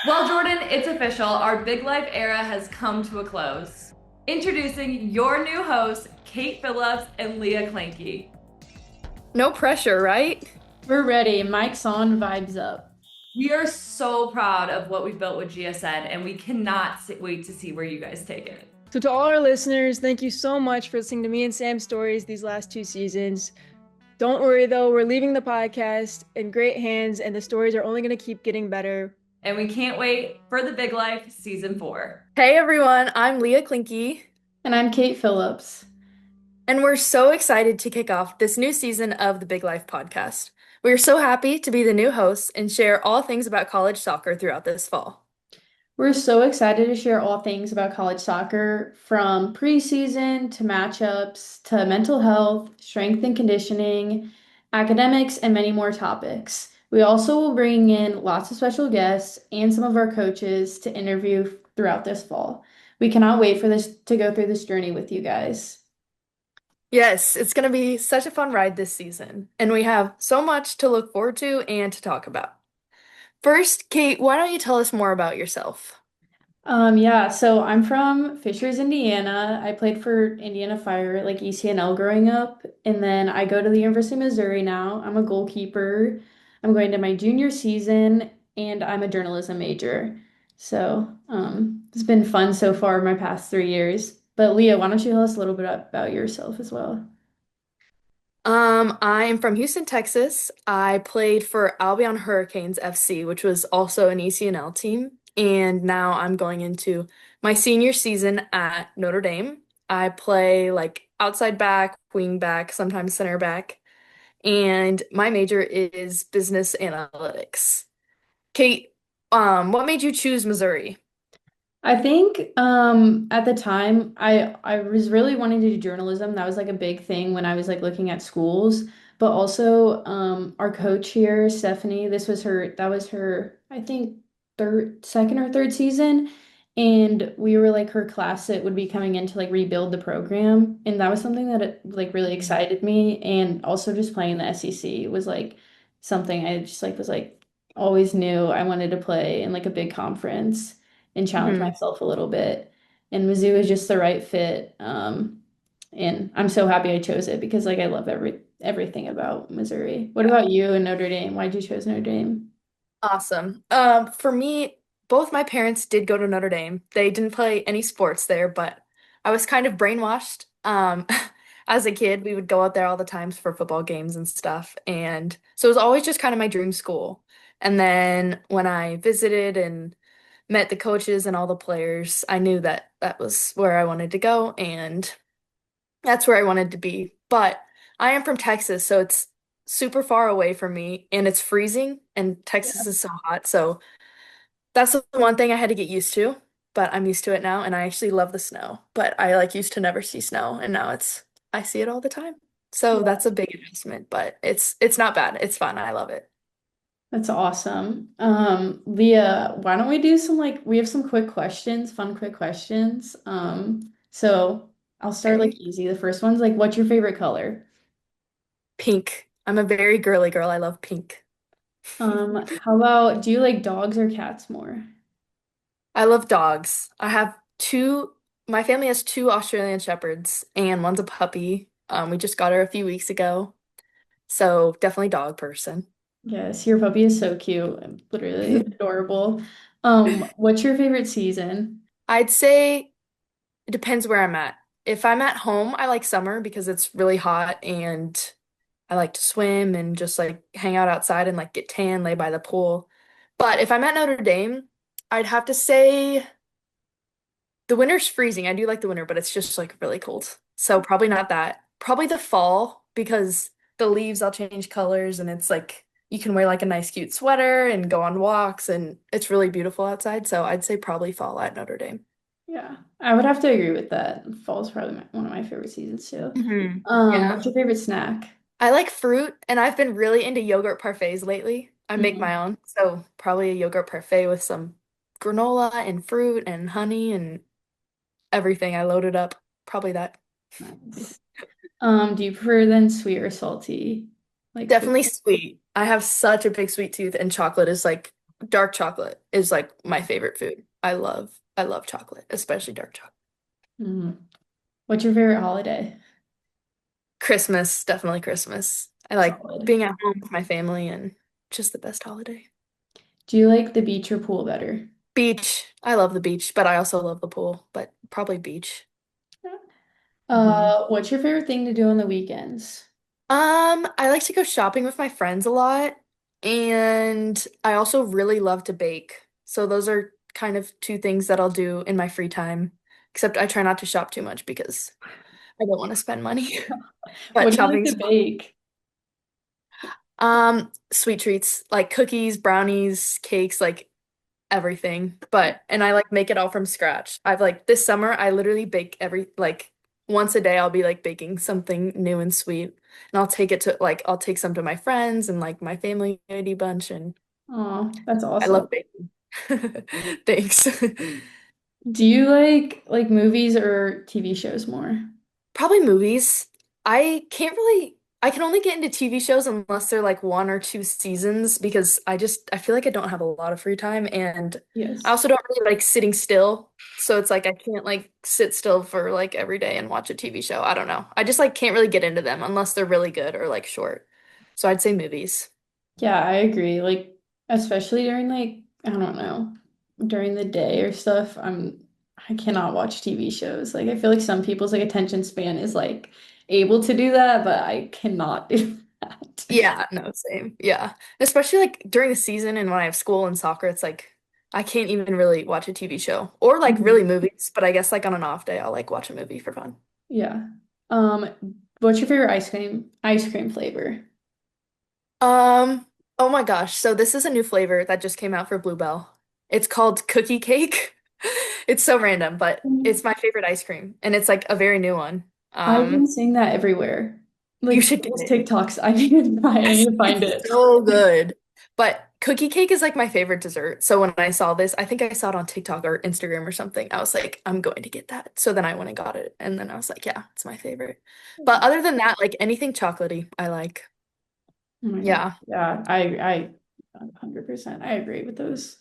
Well, Jordan, it's official. Our big life era has come to a close. Introducing your new hosts, Kate Phillips and Leah Klenke. No pressure, right? We're ready. Mike's on, vibes up. We are so proud of what we've built with GSN, and we cannot wait to see where you guys take it. So to all our listeners, thank you so much for listening to me and Sam's stories these last 2 seasons. Don't worry though, we're leaving the podcast in great hands and the stories are only going to keep getting better. And we can't wait for the big life season 4. Hey everyone, I'm Leah Klenke, And I'm Kate Phillips. and we're so excited to kick off this new season of the Big Life podcast. We are so happy to be the new hosts and share all things about college soccer throughout this fall. We're so excited to share all things about college soccer, from preseason to matchups to mental health, strength and conditioning, academics, and many more topics. We also will bring in lots of special guests and some of our coaches to interview throughout this fall. We cannot wait for this to go through this journey with you guys. Yes, it's going to be such a fun ride this season, and we have so much to look forward to and to talk about. First, Kate, why don't you tell us more about yourself? Yeah, so I'm from Fishers, Indiana. I played for Indiana Fire, like ECNL growing up, and then I go to the University of Missouri now. I'm a goalkeeper. I'm going to my junior season, and I'm a journalism major. So, it's been fun so far my past 3 years. But Leah, why don't you tell us a little bit about yourself as well? I am from Houston, Texas. I played for Albion Hurricanes FC, which was also an ECNL team, and now I'm going into my senior season at Notre Dame. I play like outside back, wing back, sometimes center back, and my major is business analytics. Kate, what made you choose Missouri? I think at the time I was really wanting to do journalism. That was like a big thing when I was like looking at schools. But also our coach here, Stephanie, that was her, I think, second or third season. And we were like her class that would be coming in to like rebuild the program. And that was something that like really excited me. And also just playing the SEC was like something I just like was like always knew I wanted to play in like a big conference and challenge Mhm. myself a little bit. And Mizzou is just the right fit. And I'm so happy I chose it because like I love everything about Missouri. What Yeah. about you and Notre Dame? Why'd you choose Notre Dame? Awesome. For me, both my parents did go to Notre Dame. They didn't play any sports there, but I was kind of brainwashed. As a kid, we would go out there all the times for football games and stuff. And so it was always just kind of my dream school. And then when I visited and met the coaches and all the players, I knew that that was where I wanted to go, and that's where I wanted to be. But I am from Texas, so it's super far away from me, and it's freezing, and Texas is so hot. So that's the one thing I had to get used to, but I'm used to it now, and I actually love the snow. But I like used to never see snow, and now I see it all the time. So Yeah, that's a big investment, but it's not bad. It's fun. I love it. that's awesome. Leah, why don't we do some like we have some quick questions, fun quick questions. So I'll start like Okay. easy. The first one's like, what's your favorite color? Pink. I'm a very girly girl. I love pink. How about do you like dogs or cats more? I love dogs. My family has two Australian Shepherds and one's a puppy. We just got her a few weeks ago. So definitely dog person. Yes, your puppy is so cute and literally adorable. What's your favorite season? I'd say it depends where I'm at. If I'm at home, I like summer because it's really hot and I like to swim and just like hang out outside and like get tan, lay by the pool. But if I'm at Notre Dame, I'd have to say the winter's freezing. I do like the winter, but it's just like really cold. So probably not that. Probably the fall because the leaves all change colors and it's like you can wear like a nice cute sweater and go on walks and it's really beautiful outside. So I'd say probably fall at Notre Dame. Yeah, I would have to agree with that. Fall's probably one of my favorite seasons too. Yeah. What's your favorite snack? I like fruit and I've been really into yogurt parfaits lately. I make Mm, my own. So probably a yogurt parfait with some granola and fruit and honey and everything. I loaded up. Probably that. nice. Do you prefer then sweet or salty? Like food? Definitely sweet. I have such a big sweet tooth, and chocolate is like dark chocolate is like my favorite food. I love chocolate, especially dark chocolate. Mm. What's your favorite holiday? Christmas, definitely Christmas. I like Solid. being at home with my family and just the best holiday. Do you like the beach or pool better? Beach. I love the beach, but I also love the pool, but probably beach. What's your favorite thing to do on the weekends? I like to go shopping with my friends a lot, and I also really love to bake. So those are kind of two things that I'll do in my free time. Except I try not to shop too much because I don't want to spend money. But What do you like shopping's to fun. bake? Sweet treats like cookies, brownies, cakes, like everything. And I like make it all from scratch. I've like this summer I literally bake every like once a day I'll be like baking something new and sweet. And I'll take it to like I'll take some to my friends and like my family unity bunch and Oh, that's I awesome. love baking. Thanks. Do you like movies or TV shows more? Probably movies. I can only get into TV shows unless they're like one or two seasons because I feel like I don't have a lot of free time and I Yes. also don't really like sitting still. So it's like I can't like sit still for like every day and watch a TV show. I don't know. I just like can't really get into them unless they're really good or like short. So I'd say movies. Yeah, I agree. Like, especially during I don't know, during the day or stuff, I cannot watch TV shows. Like, I feel like some people's like attention span is like able to do that, but I cannot do that. Yeah, no, same. Yeah. Especially like during the season and when I have school and soccer, it's like I can't even really watch a TV show or like really Mhm. movies, but I guess like on an off day I'll like watch a movie for fun. Yeah. Um, what's your favorite ice cream flavor? Um, oh my gosh. So this is a new flavor that just came out for Bluebell. It's called cookie cake. It's so random, but it's my favorite ice cream and it's like a very new one. I've been seeing that everywhere. You Like should get those it. TikToks. I need to try. I Yes, need to find it's it. so good. But cookie cake is like my favorite dessert. So when I saw this, I think I saw it on TikTok or Instagram or something. I was like, I'm going to get that. So then I went and got it. And then I was like, yeah, it's my favorite. But other than that, like anything chocolatey, I like. Oh my God. Yeah. Yeah, I 100%. I agree with those.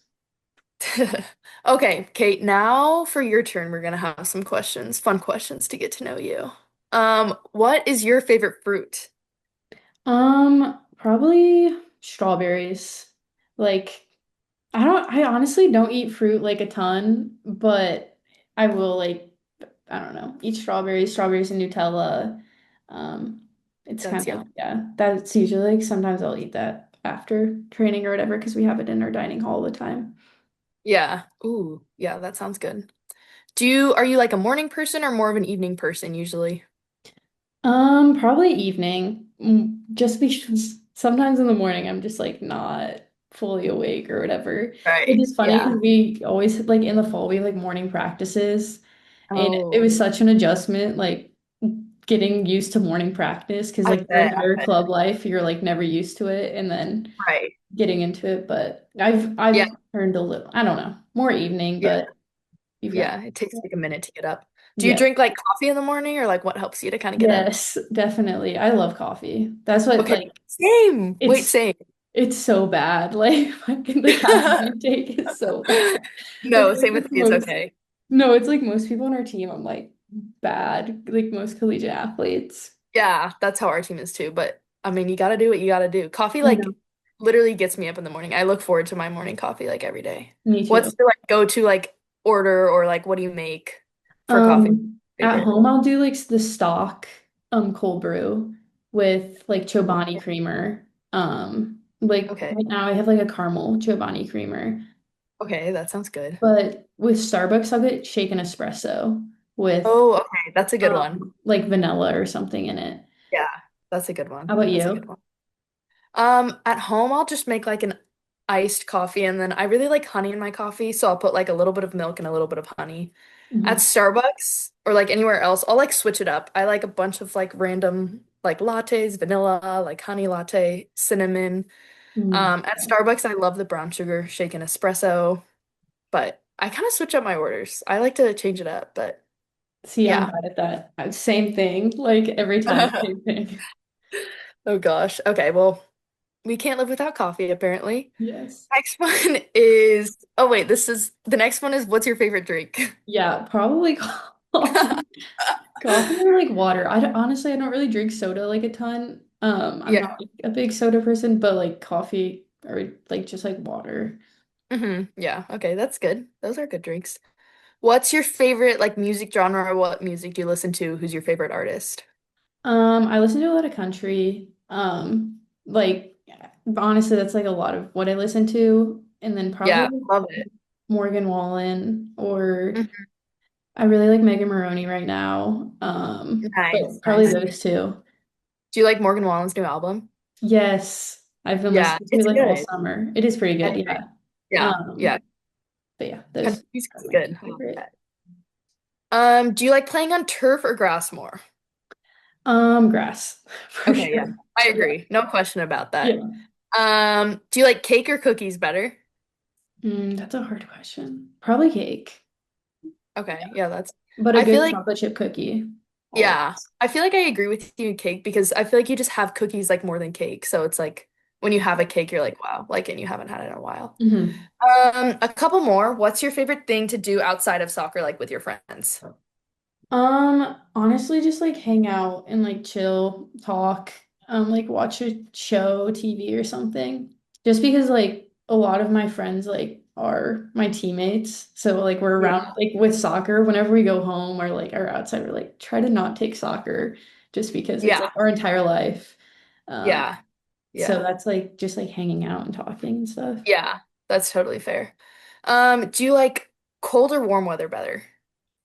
Okay, Kate, now for your turn, we're gonna have some questions, fun questions to get to know you. What is your favorite fruit? Probably strawberries. Like, I honestly don't eat fruit like a ton, but I will I don't know, eat strawberries and Nutella. Um, it's That's kind of, yum. yeah, that's usually like sometimes I'll eat that after training or whatever because we have it in our dining hall all the time. Yeah. Ooh, yeah, that sounds good. Are you like a morning person or more of an evening person usually? Probably evening. Just because sometimes in the morning I'm just like not fully awake or whatever. Which Right. is funny Yeah. because we always like in the fall we have like morning practices, and it Oh, was such an adjustment like getting used to morning practice because I like your bet. entire club life you're like never used to it, and then Right. getting into it. But Yeah. I've learned a little. I don't know, more evening, Yeah. but you've got Yeah. It takes like a minute to get up. Do you yeah. drink like coffee in the morning or like what helps you to kind of get up? Yes, definitely. I love coffee. That's what Okay. like Same. Wait, it's same. it's so bad. Like fucking the caffeine intake is so bad. I No, feel like same with it's me. It's most okay. no, it's like most people on our team, I'm like bad, like most collegiate athletes. Yeah, that's how our team is too. But I mean, you gotta do what you gotta do. Coffee I know. like literally gets me up in the morning. I look forward to my morning coffee like every day. Me too. What's your like go-to like order or like what do you make for coffee? At Favorite. home I'll do like the stock cold brew with like Chobani creamer. Like Okay. right now I have like a caramel Chobani creamer. Okay, that sounds good. But with Starbucks I'll get shaken espresso with Oh, okay. That's a good one. like vanilla or something in it. Yeah, that's a good How one. about That's a good you? one. At home I'll just make like an iced coffee and then I really like honey in my coffee, so I'll put like a little bit of milk and a little bit of honey. At Mhm. Starbucks or like anywhere else, I'll like switch it up. I like a bunch of like random like lattes, vanilla, like honey latte, cinnamon. Mm. At Starbucks, I love the brown sugar shaken espresso, but I kind of switch up my orders. I like to change it up, but See, I'm yeah. bad at that. Same thing, like every time, same thing. Oh gosh. Okay, well. We can't live without coffee, apparently. Yes. Next one is, oh wait, the next one is what's your favorite drink? Yeah, probably coffee. Coffee or like water. Honestly, I don't really drink soda like a ton. I'm Yeah. not like, a big soda person, but like coffee or like just like water. Yeah. Okay, that's good. Those are good drinks. What's your favorite like music genre or what music do you listen to? Who's your favorite artist? I listen to a lot of country. Like honestly, that's like a lot of what I listen to. And then Yeah, probably love it. Morgan Wallen or Mhm. I really like Megan Maroney right now. Nice, But probably nice. those two. Do you like Morgan Wallen's new album? Yes, I've been Yeah, listening to it it's like all good. summer. It is pretty good, Country. yeah. Yeah, yeah. Um, but yeah, those Country music's are my good. two favorite. Do you like playing on turf or grass more? Grass for Okay, yeah. sure. I Yeah, agree. No question about that. yeah. Do you like cake or cookies better? That's a hard question. Probably cake, Okay, yeah, that's but a I feel good like chocolate chip cookie. yeah. Always. I feel like I agree with you in cake because I feel like you just have cookies like more than cake. So it's like when you have a cake, you're like, wow, like and you haven't had it in a while. hmm A couple more. What's your favorite thing to do outside of soccer, like with your friends? Honestly, just like hang out and like chill, talk, like watch a show, TV or something. Just because like a lot of my friends like are my teammates. So like we're Yeah. around like with soccer, whenever we go home or like are outside, we're like try to not take soccer just because it's Yeah. like our entire life. Um, Yeah. so Yeah. that's like just like hanging out and talking and stuff. Yeah. That's totally fair. Do you like cold or warm weather better?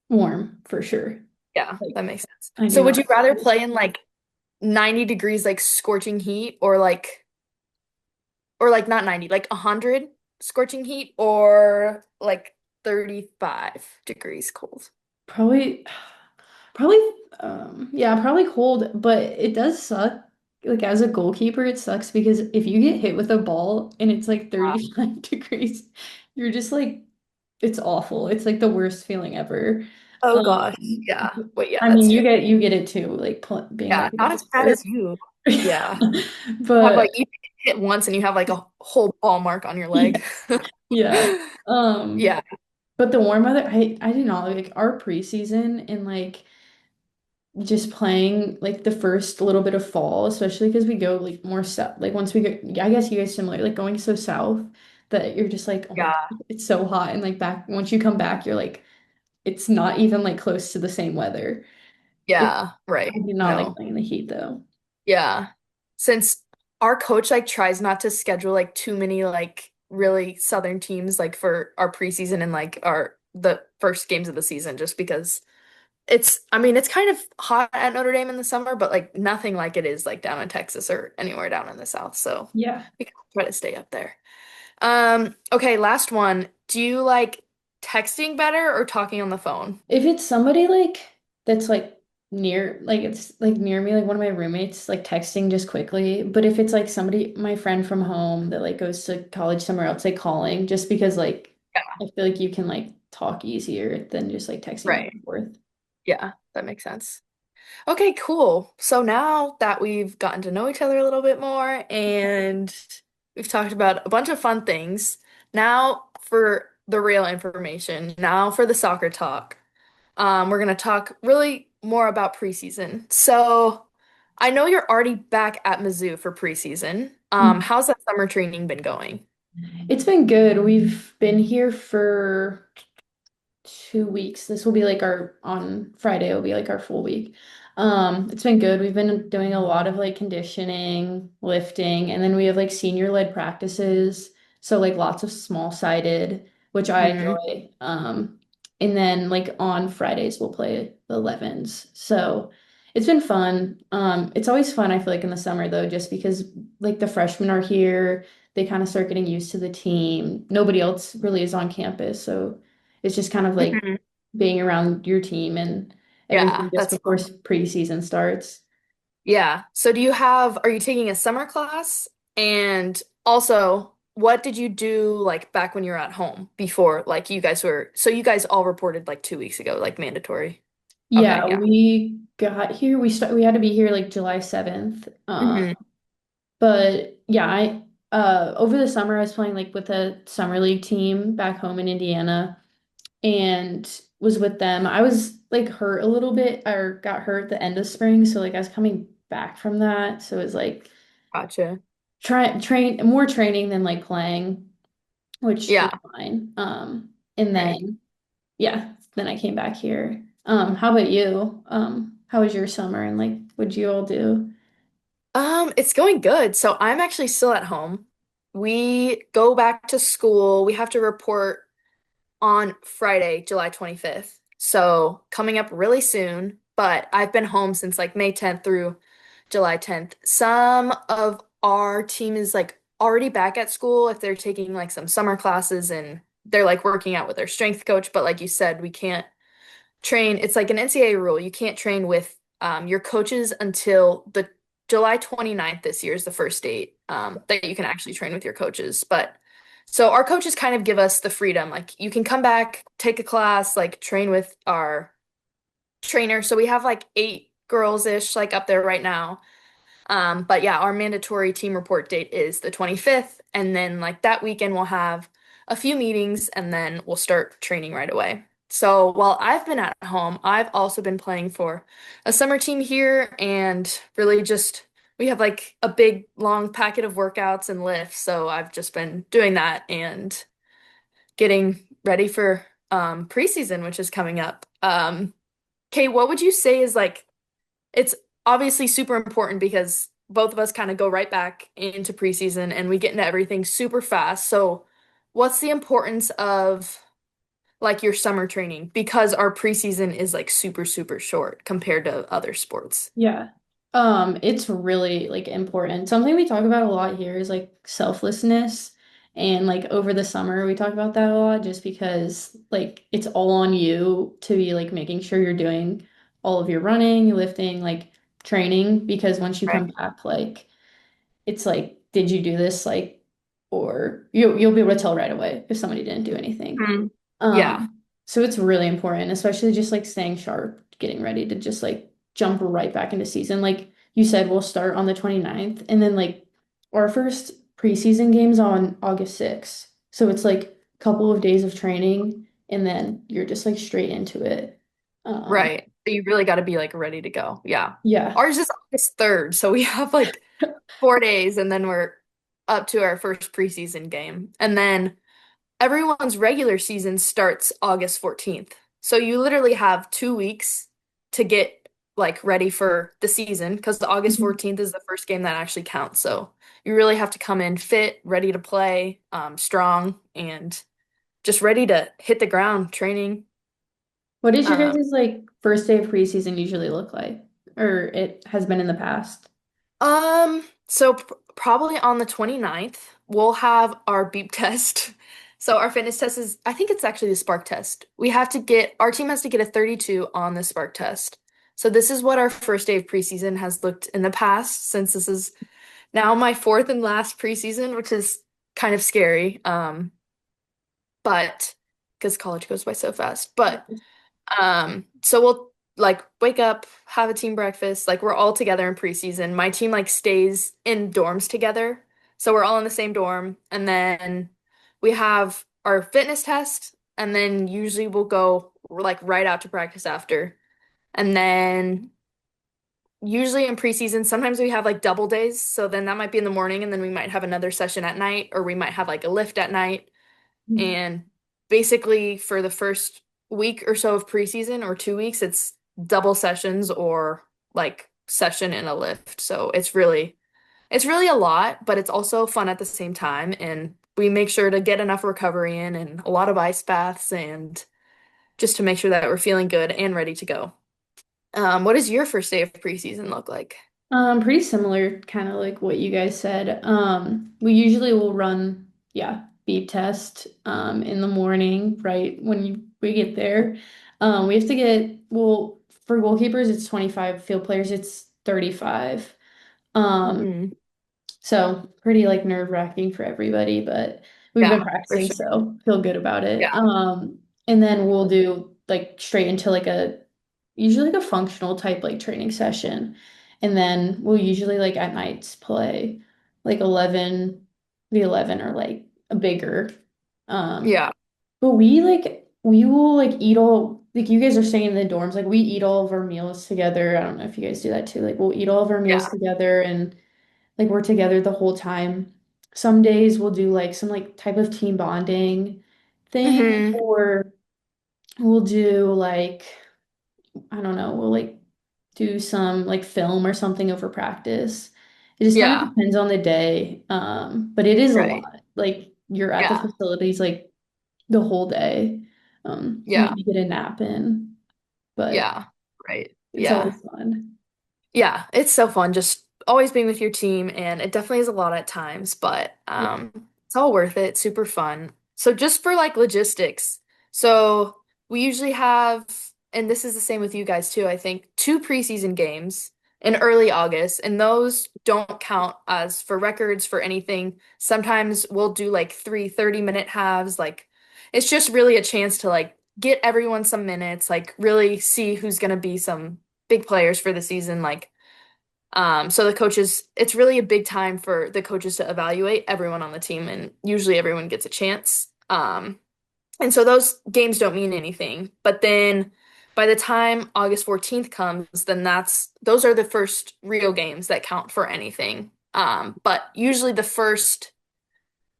Warm for sure. Yeah, Like that makes sense. I do So would not. you rather play in like 90 degrees like scorching heat or like not 90, like 100 scorching heat or like 35 degrees cold? Probably, probably, yeah, probably cold, but it does suck. Like as a goalkeeper, it sucks because if you get hit with a ball and it's like Yeah. 35 degrees, you're just like, it's awful. It's like the worst feeling ever. Oh gosh. Um, Yeah. Wait, yeah, I mean, that's terrible. you get it too, like being Yeah, like a not as bad defender. as you. Yeah. Yeah. Have like But you hit once and you have like a whole ball mark on your yeah, leg. yeah. Um, Yeah. but the warm weather, I do not like our preseason and like just playing like the first little bit of fall, especially because we go like more south. Like once we go, I guess you guys similar, like going so south that you're just like, oh my Yeah. God, it's so hot. And like back once you come back, you're like, it's not even like close to the same weather. It, Yeah. Right. I do not like No. playing in the heat though. Yeah. Since our coach like tries not to schedule like too many like really southern teams like for our preseason and like our the first games of the season just because I mean it's kind of hot at Notre Dame in the summer, but like nothing like it is like down in Texas or anywhere down in the South. So Yeah. we can try to stay up there. Okay, last one. Do you like texting better or talking on the phone? If it's somebody like that's like near, like it's like near me, like one of my roommates, like texting just quickly. But if it's like somebody, my friend from home that like goes to college somewhere else, like calling, just because like Yeah. I feel like you can like talk easier than just like texting back Right. and forth. Yeah, that makes sense. Okay, cool. So now that we've gotten to know each other a little bit more and we've talked about a bunch of fun things, now for the real information, now for the soccer talk. We're gonna talk really more about preseason. So I know you're already back at Mizzou for preseason. Mhm. How's that summer training been going? It's been good. We've been here for 2 weeks. This will be like our on Friday will be like our full week. It's been good. We've been doing a lot of like conditioning, lifting, and then we have like senior led practices. So like lots of small sided, which I Hmm. enjoy. And then like on Fridays we'll play the 11s. So it's been fun. It's always fun, I feel like in the summer though, just because like the freshmen are here, they kind of start getting used to the team. Nobody else really is on campus, so it's just kind of like Hmm. being around your team and everything Yeah, just that's before fun. preseason starts. Yeah. So are you taking a summer class? And also, what did you do like back when you were at home before like you guys all reported like 2 weeks ago, like mandatory. Okay, Yeah, yeah. we got here. We had to be here like July 7th. Hmm. But yeah, I over the summer I was playing like with a summer league team back home in Indiana and was with them. I was like hurt a little bit or got hurt at the end of spring, so like I was coming back from that. So it was like Gotcha. train more training than like playing, which Yeah, was fine. And right. then yeah, then I came back here. How about you? How was your summer and like what'd you all do? It's going good. So I'm actually still at home. We go back to school. We have to report on Friday, July 25th. So coming up really soon, but I've been home since like May 10th through July 10th. Some of our team is like already back at school if they're taking like some summer classes and they're like working out with their strength coach. But like you said, we can't train. It's like an NCAA rule. You can't train with your coaches until the July 29th this year is the first date that you can actually train with your coaches. But so our coaches kind of give us the freedom. Like you can come back, take a class, like train with our trainer. So we have like 8 girls-ish like up there right now. But yeah, our mandatory team report date is the 25th. And then like that weekend we'll have a few meetings and then we'll start training right away. So while I've been at home, I've also been playing for a summer team here and really just we have like a big long packet of workouts and lifts. So I've just been doing that and getting ready for preseason, which is coming up. Kate, what would you say is like it's obviously super important because both of us kind of go right back into preseason and we get into everything super fast. So, what's the importance of like your summer training? Because our preseason is like super, super short compared to other sports. Yeah. It's really like important. Something we talk about a lot here is like selflessness. And like over the summer, we talk about that a lot just because like it's all on you to be like making sure you're doing all of your running, lifting, like training, because once you come Right. back, like it's like, did you do this? Like, or you'll be able to tell right away if somebody didn't do anything. Mhm. Yeah. So it's really important, especially just like staying sharp, getting ready to just like jump right back into season. Like you said, we'll start on the 29th and then like our first preseason game's on August 6th. So it's like a couple of days of training and then you're just like straight into it. Um, Right. But you really got to be like ready to go. Yeah. yeah. Ours is August 3rd, so we have like 4 days and then we're up to our first preseason game. And then everyone's regular season starts August 14th. So you literally have 2 weeks to get like ready for the season because the August Mhm. 14th is the first game that actually counts. So you really have to come in fit, ready to play, strong, and just ready to hit the ground training. What does your Um, guys' like first day of preseason usually look like? Or it has been in the past? so probably on the 29th, we'll have our beep test. So our fitness test is, I think it's actually the spark test. Our team has to get a 32 on the spark test. So this is what our first day of preseason has looked in the past, since this is now my fourth and last preseason, which is kind of scary. But because college goes by so fast. But so we'll like wake up, have a team breakfast, like we're all together in preseason. My team like stays in dorms together. So we're all in the same dorm and then we have our fitness test and then usually we'll go like right out to practice after. And then usually in preseason, sometimes we have like double days. So then that might be in the morning and then we might have another session at night or we might have like a lift at night. Mhm. And basically, for the first week or so of preseason or 2 weeks, it's double sessions or like session and a lift. So it's really a lot, but it's also fun at the same time. And we make sure to get enough recovery in and a lot of ice baths and just to make sure that we're feeling good and ready to go. What does your first day of preseason look like? Pretty similar, kind of like what you guys said. We usually will run, yeah, beep test in the morning, right when we get there. We have to get, well, for goalkeepers it's 25, field players it's 35. Um, Hmm. so pretty like nerve-wracking for everybody, but we've been Yeah, for practicing, sure. so feel good about it. Yeah. And then we'll do like straight into like a usually like a functional type like training session. And then we'll usually like at nights play. like 11 v 11 or like a bigger. Um, Yeah. but we will like eat all like you guys are staying in the dorms, like we eat all of our meals together. I don't know if you guys do that too. Like we'll eat all of our meals Yeah. together and like we're together the whole time. Some days we'll do like some like type of team bonding thing, Hmm. or we'll do like I don't know, we'll like do some like film or something over practice. It just kind of Yeah. depends on the day. But it is a Right. lot. Like you're at the Yeah. facilities like the whole day. Yeah. Maybe get a nap in, but Yeah. Right. it's Yeah. always fun. Yeah, it's so fun just always being with your team, and it definitely is a lot at times, but Yeah. it's all worth it. Super fun. So just for like logistics, so we usually have, and this is the same with you guys too, I think, two preseason games in early August, and those don't count as for records for anything. Sometimes we'll do like 3 30-minute halves. Like it's just really a chance to like get everyone some minutes, like really see who's gonna be some big players for the season. Like, so the coaches, it's really a big time for the coaches to evaluate everyone on the team, and usually everyone gets a chance. And so those games don't mean anything. But then by the time August 14th comes, then those are the first real games that count for anything. But usually the first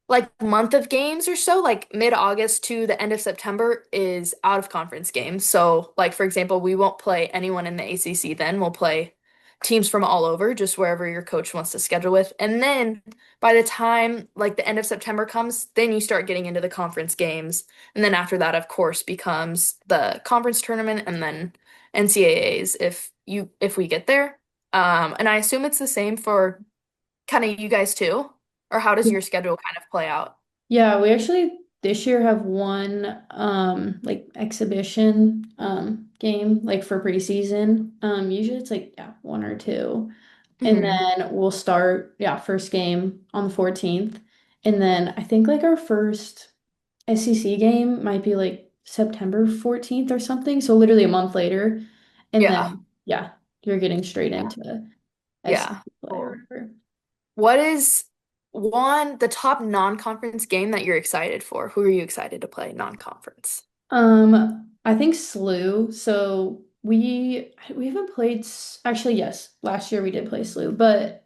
like month of games or so, like mid-August to the end of September is out of conference games. So, like for example, we won't play anyone in the ACC then. We'll play teams from all over, just wherever your coach wants to schedule with. And then by the time like the end of September comes, then you start getting into the conference games. And then after that, of course, becomes the conference tournament and then NCAAs if we get there. And I assume it's the same for kind of you guys too? Or how does your schedule kind of play out? Yeah, we actually this year have one like exhibition game like for preseason. Usually it's like yeah, one or two. And Hmm. then we'll start yeah, first game on the 14th. And then I think like our first SEC game might be like September 14th or something. So literally a month later. And Yeah. then yeah, you're getting straight Yeah. into Yeah. SEC play or Cool. whatever. What is the top non-conference game that you're excited for? Who are you excited to play non-conference? I think SLU. So we haven't played actually yes, last year we did play SLU, but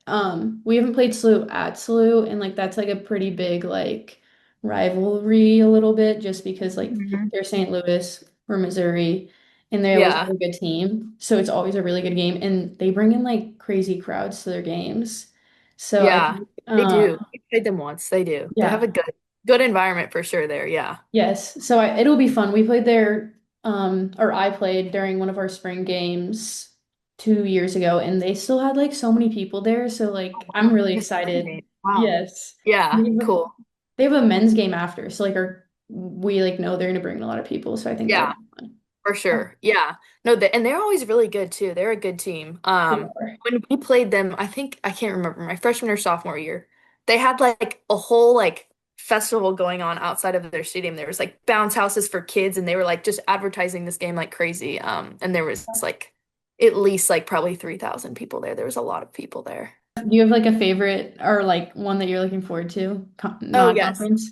we haven't played SLU at SLU and like that's like a pretty big like rivalry a little bit just because like Mhm. they're St. Louis, we're Missouri, and they always have Yeah. a good team. So it's always a really good game and they bring in like crazy crowds to their games. So I Yeah. think They do. We played them once. They do. They have yeah. a good environment for sure there. Yeah. Yes, so it'll be fun. We played there, or I played during one of our spring games 2 years ago, and they still had like so many people there. So like, I'm really It's excited. exciting. Wow. Yes, Yeah. they have a, Cool. they have a men's game after, so like, we like know they're gonna bring in a lot of people. So I think that'll Yeah. be fun. For sure. Yeah. No, and they're always really good too. They're a good team. They are. When we played them, I think I can't remember my freshman or sophomore year. They had like a whole like festival going on outside of their stadium. There was like bounce houses for kids and they were like just advertising this game like crazy. And there was like at least like probably 3,000 people there. There was a lot of people there. Do you have like a favorite or like one that you're looking forward to, Oh, yes. non-conference?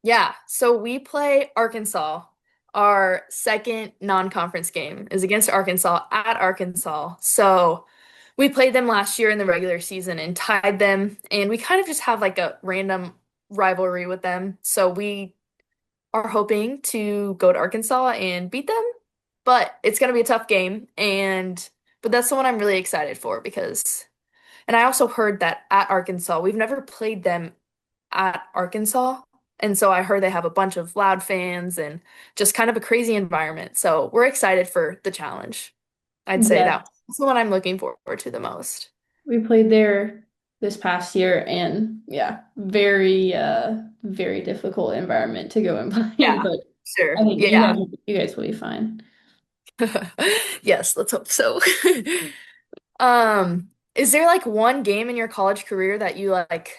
Yeah, so we play Arkansas. Our second non-conference game is against Arkansas at Arkansas. So we played them last year in the regular season and tied them, and we kind of just have like a random rivalry with them. So we are hoping to go to Arkansas and beat them, but it's gonna be a tough game, and but that's the one I'm really excited for because, and I also heard that at Arkansas, we've never played them at Arkansas. And so I heard they have a bunch of loud fans and just kind of a crazy environment. So we're excited for the challenge. I'd say Yes. that's the one I'm looking forward to the most. We played there this past year and yeah, very difficult environment to go and play, Yeah, but I sure. think Yeah. you guys will be fine. Yes, let's hope so. Is there like one game in your college career that you like,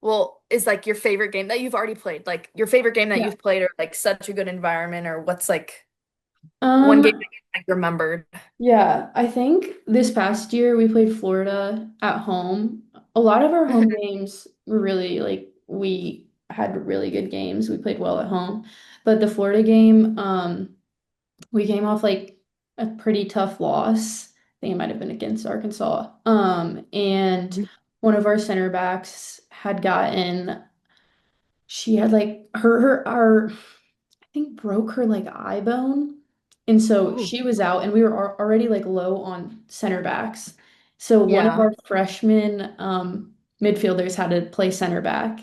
well, is like your favorite game that you've already played? Like your favorite game that Yeah. you've played or like such a good environment or what's like one game that Um, you like remembered? yeah, I think this past year we played Florida at home A lot of our home Mhm. games were really like we had really good games. We played well at home. But the Florida game, we came off like a pretty tough loss. I think it might have been against Arkansas. And one of our center backs had gotten, she had like our I think broke her like eye bone. And so Oh, she was out and we were already like low on center backs. So one of yeah, our freshman midfielders had to play center back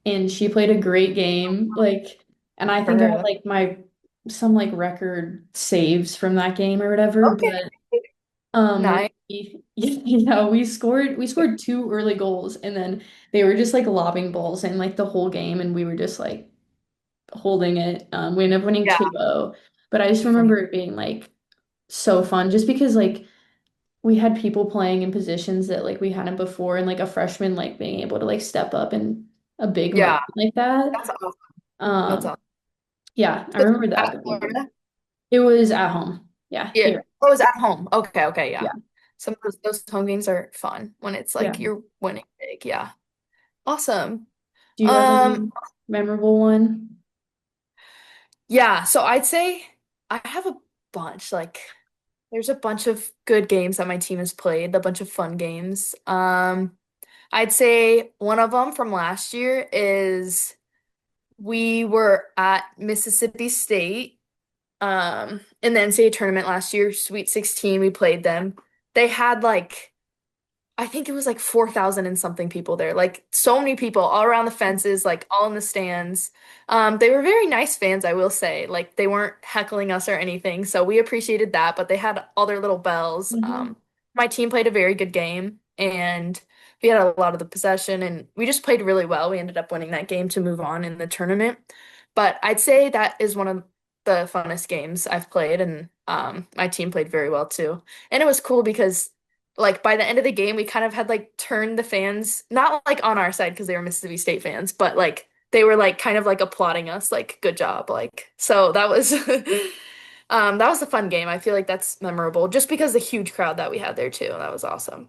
and she played a great game. Like, and I for think I had her. like my some like record saves from that game or whatever. Okay, But nice. we scored two early goals and then they were just like lobbing balls in like the whole game and we were just like holding it. We ended up winning Yeah, 2-0. But I just for remember it being like so fun just because like we had people playing in positions that like we hadn't before and like a freshman like being able to like step up in a big moment yeah, like that. that's awesome. That's Um awesome. yeah, I So it's remember that at being Florida? it was at home. Yeah, Yeah. here. Oh, it's at home. Okay, okay, yeah. Yeah. Some of those home games are fun when it's Yeah. like you're winning big. Yeah. Awesome. Do you have Um, any memorable one? yeah, so I'd say I have a bunch. Like there's a bunch of good games that my team has played, a bunch of fun games. I'd say one of them from last year is we were at Mississippi State in the NCAA tournament last year, Sweet 16, we played them. They had like I think it was like 4,000 and something people there. Like so many people all around the fences, like all in the stands. They were very nice fans, I will say. Like they weren't heckling us or anything. So we appreciated that, but they had all their little bells. Hmm. My team played a very good game and we had a lot of the possession and we just played really well. We ended up winning that game to move on in the tournament. But I'd say that is one of the funnest games I've played and my team played very well too. And it was cool because like by the end of the game, we kind of had like turned the fans, not like on our side because they were Mississippi State fans, but like they were like kind of like applauding us, like good job, like so that was that was a fun game. I feel like that's memorable just because the huge crowd that we had there too. That was awesome.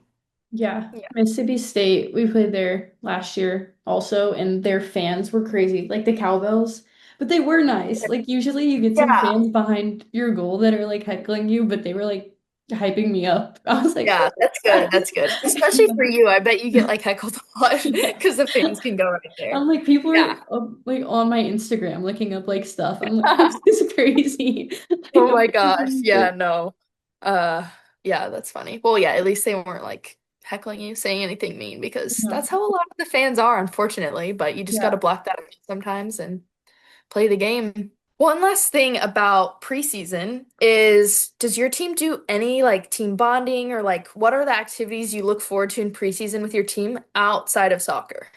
Yeah, Yeah. Mississippi State, we played there last year also, and their fans were crazy, like the cowbells, but they were nice. Like usually you get some Yeah. fans behind your goal that are like heckling you, but they were like hyping me up. I was like, Yeah, that's good. That's good. Especially for you. I bet you get like heckled a lot yeah. because the fans can go right there. I'm like people are Yeah. like on my Instagram looking up like stuff. I'm like, this is crazy. Like, Oh I'm my looking for gosh. Yeah, music. no. Uh yeah, that's funny. Well, yeah, at least they weren't like heckling you, saying anything mean because No. that's how a lot of the fans are, unfortunately. But you just got Yeah. to block that out sometimes and play the game. One last thing about preseason is does your team do any like team bonding or like what are the activities you look forward to in preseason with your team outside of soccer?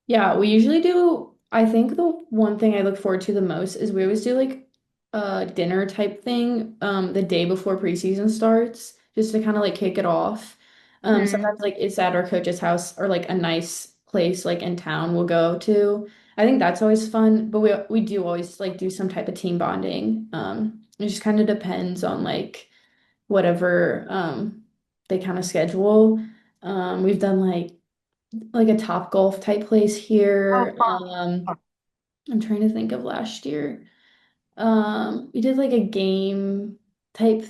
Yeah, we usually do. I think the one thing I look forward to the most is we always do like a dinner type thing the day before preseason starts, just to kind of like kick it off. Hmm. Sometimes like it's at our coach's house or like a nice place like in town we'll go to. I think that's always fun, but we do always like do some type of team bonding. It just kind of depends on like whatever they kind of schedule. We've done like a Top Golf type place Oh, here. fun. I'm trying to think of last year. We did like a game type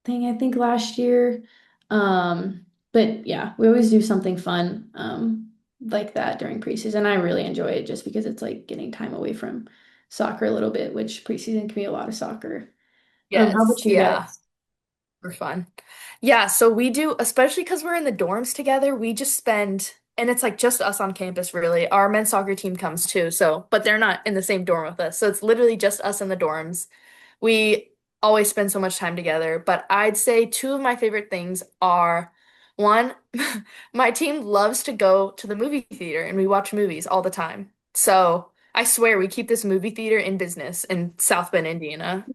thing, I think, last year. But yeah, we always do something fun, like that during preseason. I really enjoy it just because it's like getting time away from soccer a little bit, which preseason can be a lot of soccer. How Yes, about you yeah. guys? For fun. Yeah, so we do, especially because we're in the dorms together, we just spend, and it's like just us on campus, really. Our men's soccer team comes too, so, but they're not in the same dorm with us. So it's literally just us in the dorms. We always spend so much time together, but I'd say two of my favorite things are one, my team loves to go to the movie theater and we watch movies all the time. So I swear we keep this movie theater in business in South Bend, Indiana.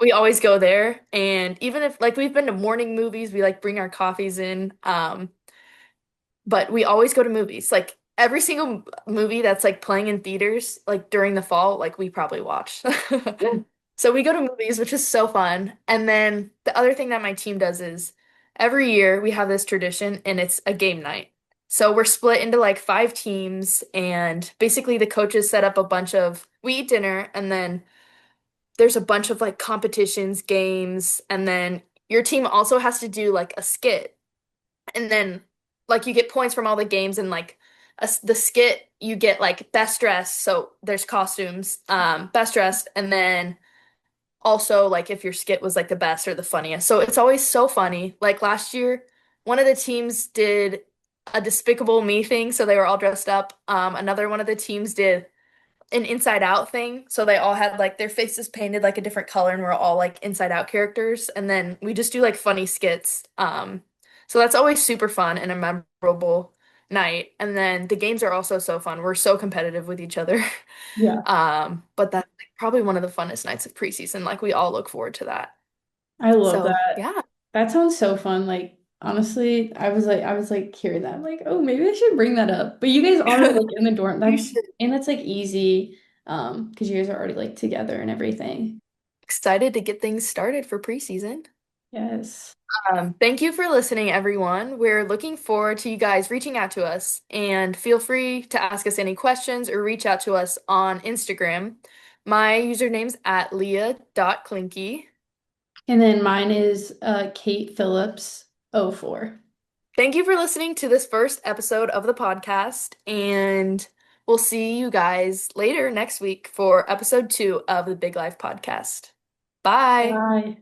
We always go there, and even if like we've been to morning movies, we like bring our coffees in. But we always go to movies. Like every single movie that's like playing in theaters, like during the fall, like we probably watch. So we go to movies, which is so fun. And then the other thing that my team does is every year we have this tradition, and it's a game night. So we're split into like 5 teams, and basically the coaches set up a bunch of, we eat dinner, and then there's a bunch of like competitions, games, and then your team also has to do like a skit. And then like you get points from all the games, and like the skit you get like best dress, so there's costumes, best dressed, and then also like if your skit was like the best or the funniest. So it's always so funny. Like last year, one of the teams did a Despicable Me thing, so they were all dressed up. Another one of the teams did an Inside Out thing, so they all had like their faces painted like a different color, and we're all like Inside Out characters. And then we just do like funny skits. So that's always super fun and a memorable night. And then the games are also so fun. We're so competitive with each other. Yeah, But that's like, probably one of the funnest nights of preseason. Like we all look forward to that. I love So that. yeah, That sounds so fun. Like honestly, I was like hearing that. I'm like, oh, maybe I should bring that up. But you guys are like in the dorm. you That's should. and that's like easy, because you guys are already like together and everything. Excited to get things started for preseason. Yes. Thank you for listening, everyone. We're looking forward to you guys reaching out to us, and feel free to ask us any questions or reach out to us on Instagram. My username's at leah.klenke. And then mine is Kate Phillips 04. Thank you for listening to this first episode of the podcast, and we'll see you guys later next week for episode 2 of the Big Life podcast. Bye. Bye.